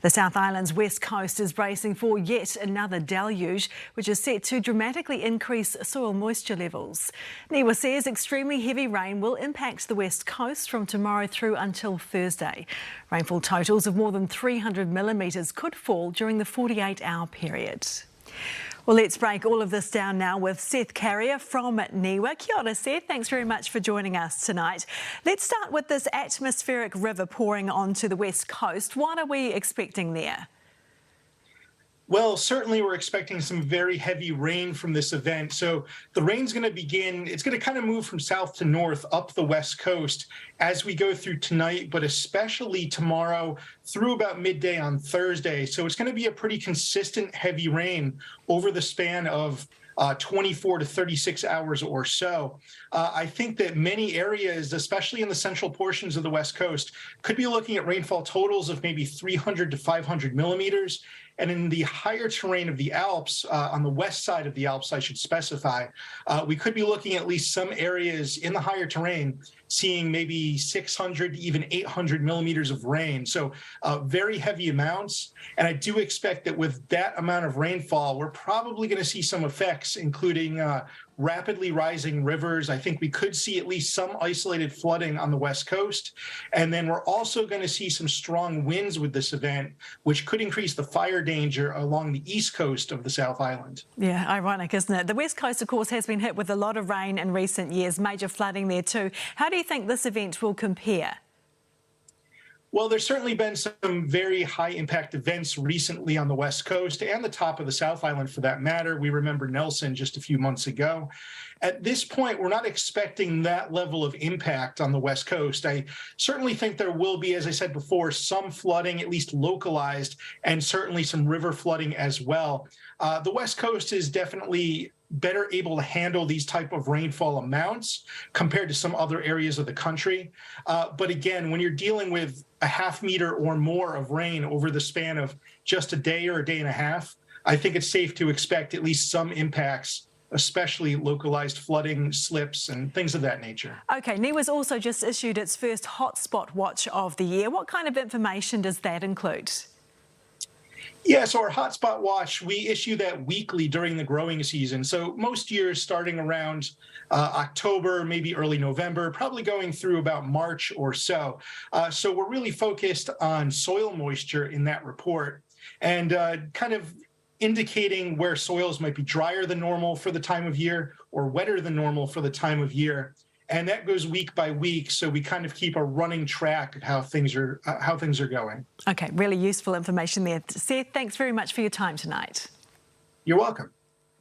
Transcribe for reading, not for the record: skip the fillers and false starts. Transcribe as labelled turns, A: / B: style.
A: The South Island's west coast is bracing for yet another deluge, which is set to dramatically increase soil moisture levels. NIWA says extremely heavy rain will impact the west coast from tomorrow through until Thursday. Rainfall totals of more than 300 millimetres could fall during the 48-hour period. Well, let's break all of this down now with Seth Carrier from NIWA. Kia ora, Seth. Thanks very much for joining us tonight. Let's start with this atmospheric river pouring onto the west coast. What are we expecting there?
B: Well, certainly we're expecting some very heavy rain from this event. So the rain's going to begin, it's going to kind of move from south to north up the west coast as we go through tonight, but especially tomorrow through about midday on Thursday. So it's going to be a pretty consistent heavy rain over the span of 24 to 36 hours or so. I think that many areas, especially in the central portions of the west coast, could be looking at rainfall totals of maybe 300 to 500 millimeters. And in the higher terrain of the Alps, on the west side of the Alps, I should specify, we could be looking at least some areas in the higher terrain seeing maybe 600 to even 800 millimeters of rain. So very heavy amounts. And I do expect that with that amount of rainfall, we're probably going to see some effects, including rapidly rising rivers. I think we could see at least some isolated flooding on the west coast. And then we're also going to see some strong winds with this event, which could increase the fire danger along the east coast of the South Island.
A: Yeah, ironic, isn't it? The west coast, of course, has been hit with a lot of rain in recent years, major flooding there too. How do you think this event will compare?
B: Well, there's certainly been some very high impact events recently on the West Coast and the top of the South Island for that matter. We remember Nelson just a few months ago. At this point, we're not expecting that level of impact on the West Coast. I certainly think there will be, as I said before, some flooding, at least localized, and certainly some river flooding as well. The West Coast is definitely better able to handle these type of rainfall amounts compared to some other areas of the country. But again, when you're dealing with a half meter or more of rain over the span of just a day or a day and a half, I think it's safe to expect at least some impacts, especially localized flooding, slips, and things of that nature.
A: Okay, NIWA's also just issued its first hotspot watch of the year. What kind of information does that include?
B: Yeah, so our hotspot watch, we issue that weekly during the growing season. So most years starting around October, maybe early November, probably going through about March or so. So we're really focused on soil moisture in that report and kind of indicating where soils might be drier than normal for the time of year or wetter than normal for the time of year. And that goes week by week, so we kind of keep a running track of how things are going.
A: Okay, really useful information there. Seth, thanks very much for your time tonight.
B: You're welcome.